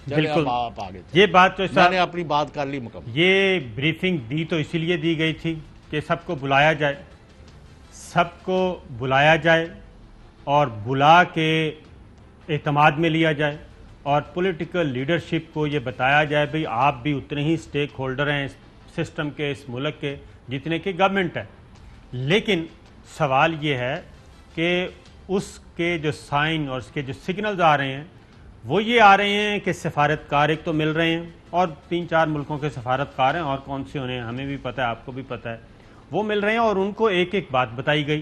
بالکل آپ آگے یہ بات تو میں نے اپنی بات کر لی مکمل. یہ بریفنگ دی تو اسی لیے دی گئی تھی کہ سب کو بلایا جائے، سب کو بلایا جائے اور بلا کے اعتماد میں لیا جائے اور پولیٹیکل لیڈرشپ کو یہ بتایا جائے بھئی آپ بھی اتنے ہی سٹیک ہولڈر ہیں اس سسٹم کے، اس ملک کے، جتنے کی گورنمنٹ ہے. لیکن سوال یہ ہے کہ اس کے جو سائن اور اس کے جو سگنلز آ رہے ہیں وہ یہ آ رہے ہیں کہ سفارتکار ایک تو مل رہے ہیں اور 3-4 ملکوں کے سفارتکار ہیں اور کون سے انہیں ہمیں بھی پتہ ہے، آپ کو بھی پتہ ہے، وہ مل رہے ہیں اور ان کو ایک ایک بات بتائی گئی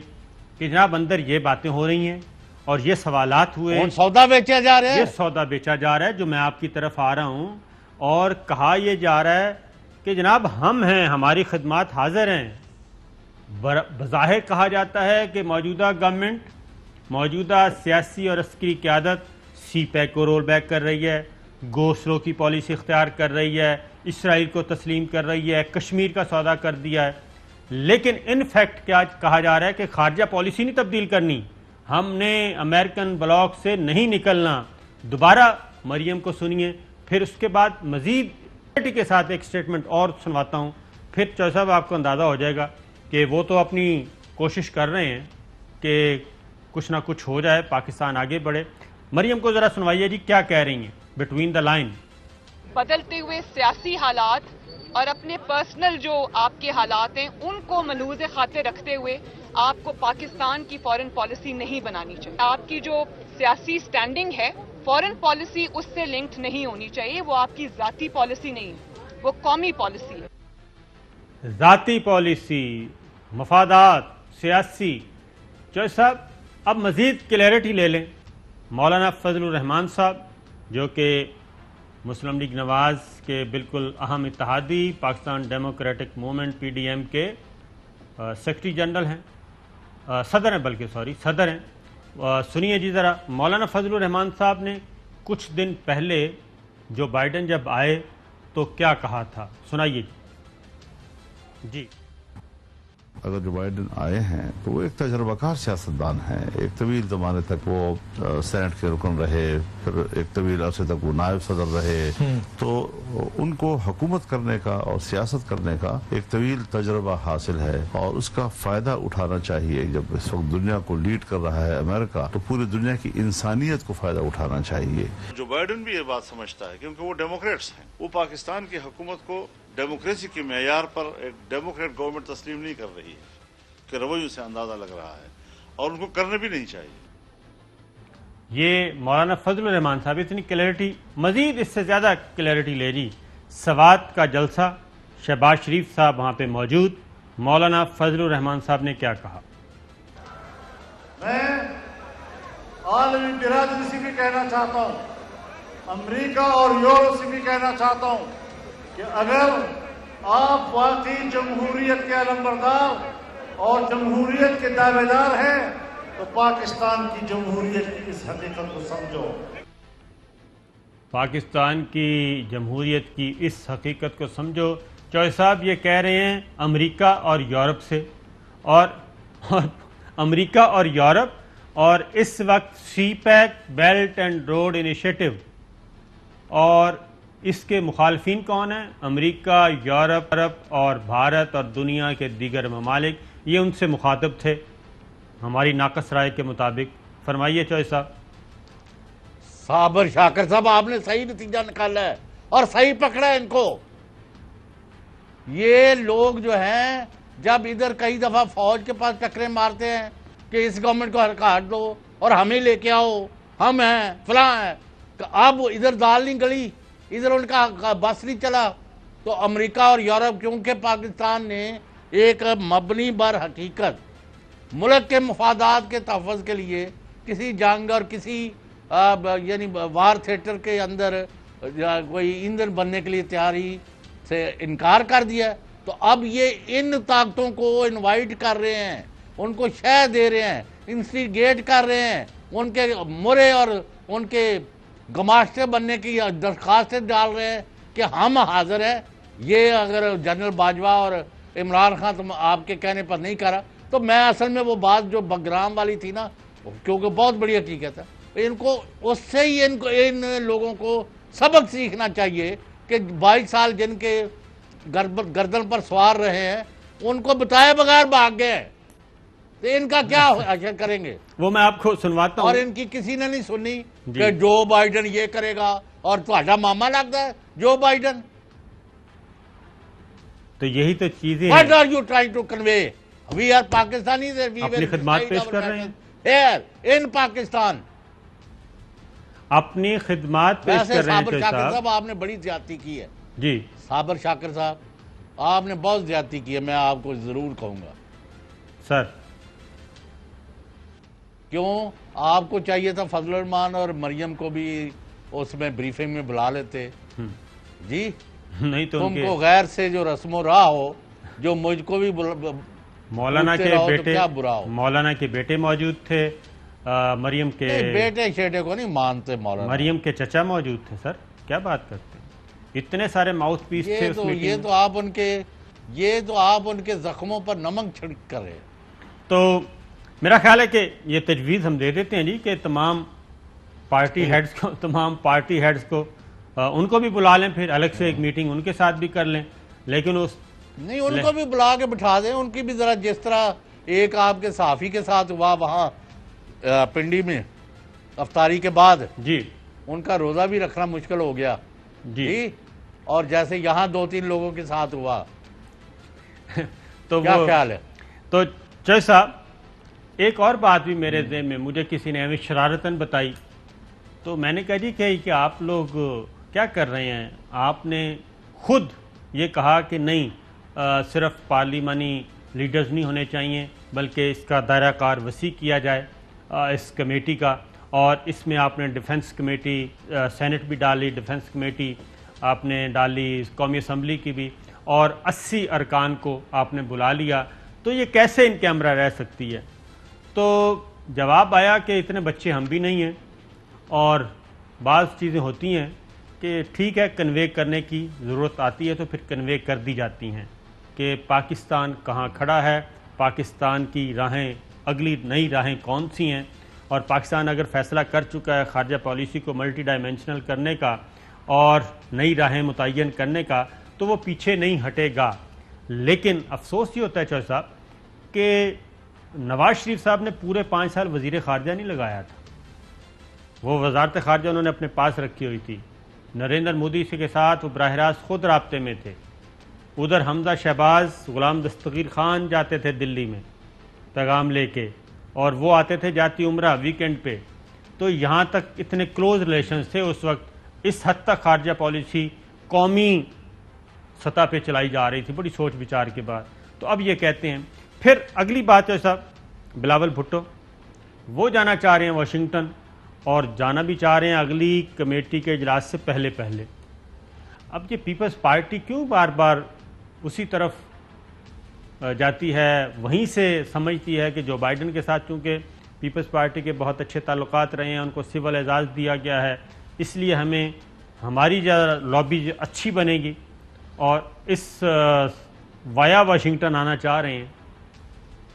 کہ جناب اندر یہ باتیں ہو رہی ہیں اور یہ سوالات ہوئے، سودا بیچا جا رہا ہے، یہ سودا بیچا جا رہا ہے جو میں آپ کی طرف آ رہا ہوں. اور کہا یہ جا رہا ہے کہ جناب ہم ہیں، ہماری خدمات حاضر ہیں. بظاہر کہا جاتا ہے کہ موجودہ گورنمنٹ، موجودہ سیاسی اور عسکری قیادت سی پیک کو رول بیک کر رہی ہے، گو سلو کی پالیسی اختیار کر رہی ہے، اسرائیل کو تسلیم کر رہی ہے، کشمیر کا سودا کر دیا ہے. لیکن ان فیکٹ کیا کہا جا رہا ہے کہ خارجہ پالیسی نہیں تبدیل کرنی، ہم نے امریکن بلاک سے نہیں نکلنا. دوبارہ مریم کو سنیے، پھر اس کے بعد مزید کے ساتھ ایک سٹیٹمنٹ اور سنواتا ہوں، پھر چوہدری صاحب آپ کو اندازہ ہو جائے گا کہ وہ تو اپنی کوشش کر رہے ہیں کہ کچھ نہ کچھ ہو جائے، پاکستان آگے بڑھے. مریم کو ذرا سنوائیے جی کیا کہہ رہی ہیں بٹوین دا لائن. بدلتے ہوئے سیاسی حالات اور اپنے پرسنل جو آپ کے حالات ہیں ان کو ملحوظ خاطر رکھتے ہوئے آپ کو پاکستان کی فارن پالیسی نہیں بنانی چاہیے. آپ کی جو سیاسی سٹینڈنگ ہے فارن پالیسی اس سے لنکڈ نہیں ہونی چاہیے. وہ آپ کی ذاتی پالیسی نہیں ہے، وہ قومی پالیسی ہے. ذاتی پالیسی، مفادات، سیاسی. چوہدری صاحب اب مزید کلیئرٹی لے لیں. مولانا فضل الرحمان صاحب جو کہ مسلم لیگ نواز کے بالکل اہم اتحادی، Pakistan democratic movement P D M کے سیکرٹری جنرل ہیں، صدر ہیں، بلکہ صدر ہیں. سنیے جی ذرا، مولانا فضل الرحمان صاحب نے کچھ دن پہلے جو بائیڈن جب آئے تو کیا کہا تھا، سنائیے جی. اگر جو بائیڈن آئے ہیں تو وہ ایک تجربہ کار سیاستدان ہیں. ایک طویل زمانے تک وہ سینٹ کے رکن رہے، پھر ایک طویل عرصے تک وہ نائب صدر رہے، تو ان کو حکومت کرنے کا اور سیاست کرنے کا ایک طویل تجربہ حاصل ہے اور اس کا فائدہ اٹھانا چاہیے. جب اس وقت دنیا کو لیڈ کر رہا ہے امریکہ تو پوری دنیا کی انسانیت کو فائدہ اٹھانا چاہیے. جو بائیڈن بھی یہ بات سمجھتا ہے کیونکہ وہ ڈیموکریٹس ہیں، وہ پاکستان کی حکومت کو ڈیموکریسی کے معیار پر ایک ڈیموکریٹ گورنمنٹ تسلیم نہیں کر رہی ہے کہ رویوں سے اندازہ لگ رہا ہے اور ان کو کرنے بھی نہیں چاہیے. یہ مولانا فضل الرحمان صاحب اتنی کلیئرٹی، مزید اس سے زیادہ کلیئرٹی لے جی. سوات کا جلسہ، شہباز شریف صاحب وہاں پہ موجود، مولانا فضل الرحمان صاحب نے کیا کہا. میں عالمی برادری سے بھی کہنا چاہتا ہوں، امریکہ اور یورپ سے بھی کہنا چاہتا ہوں کہ اگر آپ واقعی جمہوریت کے علمبردار اور جمہوریت کے دعوے دار ہیں تو پاکستان کی جمہوریت کی اس حقیقت کو سمجھو. پاکستان کی جمہوریت کی اس حقیقت کو سمجھو. چوہدری صاحب یہ کہہ رہے ہیں امریکہ اور یورپ سے، اور امریکہ اور یورپ، اور اس وقت CPEC, belt and road initiative, اور اس کے مخالفین کون ہیں؟ امریکہ، یورپ اور بھارت اور دنیا کے دیگر ممالک. یہ ان سے مخاطب تھے ہماری ناقص رائے کے مطابق. فرمائیے چوہدری صاحب. صابر شاکر صاحب آپ نے صحیح نتیجہ نکالا ہے اور صحیح پکڑا ہے ان کو. یہ لوگ جو ہیں جب ادھر کئی دفعہ فوج کے پاس ٹکرے مارتے ہیں کہ اس گورنمنٹ کو ہٹا دو اور ہمیں لے کے آؤ، ہم ہیں فلاں ہیں، اب ادھر دال نہیں گلی، ادھر ان کا بس نہیں چلا، تو امریکہ اور یورپ، کیونکہ پاکستان نے ایک مبنی بر حقیقت ملک کے مفادات کے تحفظ کے لیے کسی جنگ اور کسی یعنی وار تھیٹر کے اندر کوئی ایندھن بننے کے لیے تیاری سے انکار کر دیا. تو اب یہ ان طاقتوں کو انوائٹ کر رہے ہیں، ان کو شے دے رہے ہیں، انسٹیگیٹ کر رہے ہیں، ان کے مرے اور ان کے گماشتے بننے کی درخواستیں ڈال رہے ہیں کہ ہم حاضر ہیں. یہ اگر جنرل باجوہ اور عمران خان تم آپ کے کہنے پر نہیں کرا تو میں اصل میں وہ بات جو بگرام والی تھی نا، کیونکہ بہت بڑی حقیقت ہے، ان کو اس سے ہی ان لوگوں کو سبق سیکھنا چاہیے کہ 22 سال جن کے گردن پر سوار رہے ہیں ان کو بتائے بغیر بھاگ گئے، تو ان کا کیا اشر کریں گے؟ وہ میں آپ کو سنواتا اور ہوں. ان کی کسی نے نہیں سنی جی. کہ جو بائیڈن یہ کرے گا، اور تہاڈا ماما لگتا ہے جو بائیڈن. تو یہی تو چیزیں What ہیں. are you trying to convey? We are Pakistanis and we اپنی will خدمات decide پیش our کر رہے ہیں. matters here in Pakistan. اپنی خدمات پیش ویسے کر رہے ہیں صابر چوہے شاکر صاحب. صاحب آپ نے بڑی زیادتی کی ہے. جی صابر شاکر صاحب آپ نے بہت زیادتی کی ہے، میں آپ کو ضرور کہوں گا. سر. کیوں؟ آپ کو چاہیے تھا فضل الرحمان اور مریم کو بھی اس میں بریفنگ میں بلا لیتے. جی نہیں تو ان تم کے کو غیر سے جو رسم و راہ ہو، جو مجھ کو بھی مولانا پوچھتے کے رہو تو بیٹے کیا برا ہو. مولانا کے بیٹے موجود تھے، مریم کے نہیں، بیٹے شیٹے کو نہیں مانتے مولانا. مریم کے چچا موجود تھے. سر کیا بات کرتے ہیں، اتنے سارے ماؤتھ پیس تھے یہ اس تو میٹنگ آپ ان کے زخموں پر نمک چھڑک کر رہے ہیں. تو میرا خیال ہے کہ یہ تجویز ہم دے دیتے ہیں جی کہ تمام پارٹی ہیڈز کو ان کو بھی بلا لیں، پھر الگ سے ایک میٹنگ ان کے ساتھ بھی کر لیں. لیکن نہیں، ان کو بھی بلا کے بٹھا دیں، ان کی بھی ذرا جس طرح ایک آپ کے صحافی کے ساتھ ہوا وہاں پنڈی میں افطاری کے بعد، جی ان کا روزہ بھی رکھنا مشکل ہو گیا. جی اور جیسے یہاں 2-3 لوگوں کے ساتھ ہوا، تو کیا خیال ہے؟ تو چوہے صاحب ایک اور بات بھی میرے ذہن میں مجھے کسی نے ہمیں شرارتاً بتائی. تو میں نے کہا جی کہ آپ لوگ کیا کر رہے ہیں؟ آپ نے خود یہ کہا کہ نہیں، صرف پارلیمانی لیڈرز نہیں ہونے چاہیے بلکہ اس کا دائرہ کار وسیع کیا جائے اس کمیٹی کا. اور اس میں آپ نے ڈیفنس کمیٹی، سینٹ بھی ڈالی، ڈیفنس کمیٹی آپ نے ڈالی، قومی اسمبلی کی بھی، اور 80 ارکان کو آپ نے بلا لیا. تو یہ کیسے ان کیمرہ رہ سکتی ہے؟ تو جواب آیا کہ اتنے بچے ہم بھی نہیں ہیں، اور بعض چیزیں ہوتی ہیں کہ ٹھیک ہے کنوے کرنے کی ضرورت آتی ہے تو پھر کنوے کر دی جاتی ہیں کہ پاکستان کہاں کھڑا ہے، پاکستان کی راہیں، اگلی نئی راہیں کون سی ہیں. اور پاکستان اگر فیصلہ کر چکا ہے خارجہ پالیسی کو ملٹی ڈائمینشنل کرنے کا اور نئی راہیں متعین کرنے کا، تو وہ پیچھے نہیں ہٹے گا. لیکن افسوس یہ ہوتا ہے چوہے صاحب کہ نواز شریف صاحب نے پورے 5 سال وزیر خارجہ نہیں لگایا تھا. وہ وزارت خارجہ انہوں نے اپنے پاس رکھی ہوئی تھی. نریندر مودی کے ساتھ وہ براہ راست خود رابطے میں تھے. ادھر حمزہ شہباز، غلام دستگیر خان جاتے تھے دلی میں پیغام لے کے، اور وہ آتے تھے جاتی عمرہ ویکینڈ پہ. تو یہاں تک اتنے کلوز ریلیشنز تھے اس وقت. اس حد تک خارجہ پالیسی قومی سطح پہ چلائی جا رہی تھی بڑی سوچ بچار کے بعد. تو اب یہ کہتے ہیں. پھر اگلی بات ہے صاحب، بلاول بھٹو وہ جانا چاہ رہے ہیں واشنگٹن، اور جانا بھی چاہ رہے ہیں اگلی کمیٹی کے اجلاس سے پہلے. اب یہ پیپلز پارٹی کیوں بار بار اسی طرف جاتی ہے، وہیں سے سمجھتی ہے کہ جو بائیڈن کے ساتھ چونکہ پیپلز پارٹی کے بہت اچھے تعلقات رہے ہیں، ان کو سول اعزاز دیا گیا ہے، اس لیے ہماری لابی اچھی بنے گی، اور اس وایا واشنگٹن آنا چاہ رہے ہیں.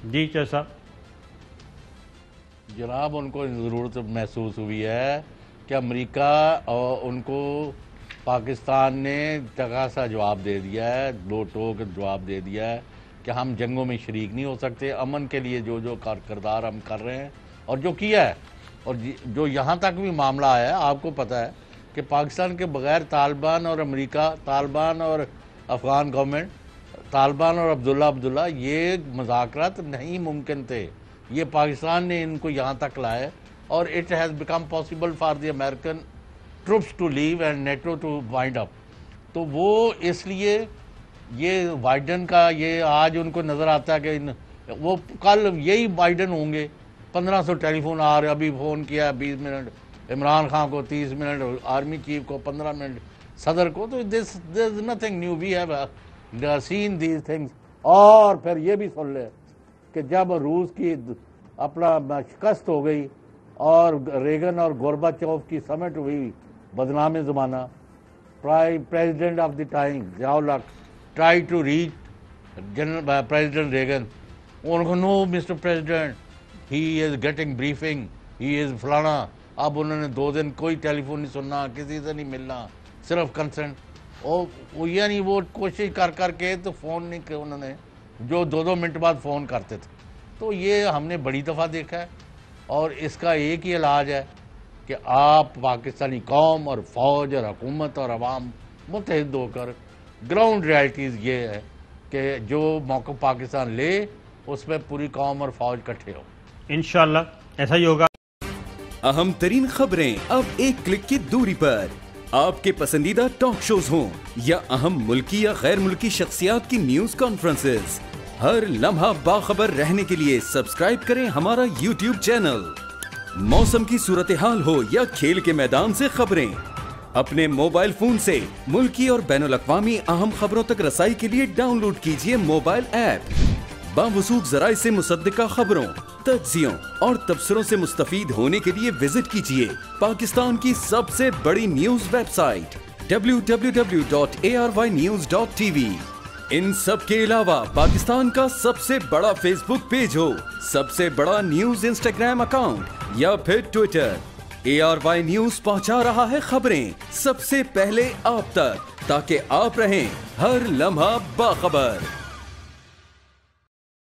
جی چوہے صاحب. جناب ان کو ضرورت محسوس ہوئی ہے کہ امریکہ اور ان کو پاکستان نے جگہ سا جواب دے دیا ہے، 2 ٹوک جواب دے دیا ہے کہ ہم جنگوں میں شریک نہیں ہو سکتے. امن کے لیے جو کردار ہم کر رہے ہیں اور جو کیا ہے، اور جو یہاں تک بھی معاملہ آیا ہے، آپ کو پتہ ہے کہ پاکستان کے بغیر طالبان اور امریکہ، طالبان اور افغان گورنمنٹ، طالبان اور عبداللہ یہ مذاکرات نہیں ممکن تھے. یہ پاکستان نے ان کو یہاں تک لائے، اور it has become possible for the American troops to leave and NATO to wind up. تو وہ اس لیے یہ بائیڈن کا یہ آج ان کو نظر آتا ہے کہ وہ کل یہی بائیڈن ہوں گے. 1500 ٹیلی فون آ رہے، ابھی فون کیا 20 منٹ عمران خان کو، 30 منٹ آرمی چیف کو، 15 منٹ صدر کو. تو this is nothing new, we have seen these things. اور پھر یہ بھی سن لے کہ جب روس کی اپنا شکست ہو گئی اور ریگن اور گورباچوف کی سمٹ ہوئی بدنام زمانہ، president of the time Zia ul-Haq try to reach president Reagan. ان کو no mister president, he is getting briefing, he is فلانا. اب انہوں نے 2 دن کوئی ٹیلی فون نہیں سننا, کسی سے نہیں ملنا, صرف کنسنٹ. اور یعنی وہ کوشش کر کے تو فون نہیں کہ انہوں نے جو 2 منٹ بعد فون کرتے تھے. تو یہ ہم نے بڑی دفعہ دیکھا ہے, اور اس کا ایک ہی علاج ہے کہ آپ پاکستانی قوم اور فوج اور حکومت اور عوام متحد ہو کر, گراؤنڈ ریالٹیز یہ ہے کہ جو موقف پاکستان لے اس پہ پوری قوم اور فوج کٹھے ہو. انشاءاللہ ایسا ہی ہوگا. اہم ترین خبریں اب ایک کلک کی دوری پر. آپ کے پسندیدہ ٹاک شوز ہوں یا اہم ملکی یا غیر ملکی شخصیات کی نیوز کانفرنسز, ہر لمحہ باخبر رہنے کے لیے سبسکرائب کریں ہمارا یوٹیوب چینل. موسم کی صورتحال ہو یا کھیل کے میدان سے خبریں, اپنے موبائل فون سے ملکی اور بین الاقوامی اہم خبروں تک رسائی کے لیے ڈاؤن لوڈ کیجئے موبائل ایپ. باوثوق ذرائع سے مصدقہ خبروں, تجزیوں اور تبصروں سے مستفید ہونے کے لیے وزٹ کیجئے پاکستان کی سب سے بڑی نیوز ویب سائٹ www.arYnews.tv. ان سب کے علاوہ پاکستان کا سب سے بڑا فیس بک پیج ہو, سب سے بڑا نیوز انسٹاگرام اکاؤنٹ یا پھر ٹویٹر, ARY نیوز پہنچا رہا ہے خبریں سب سے پہلے آپ تک, تاکہ آپ رہیں ہر لمحہ باخبر.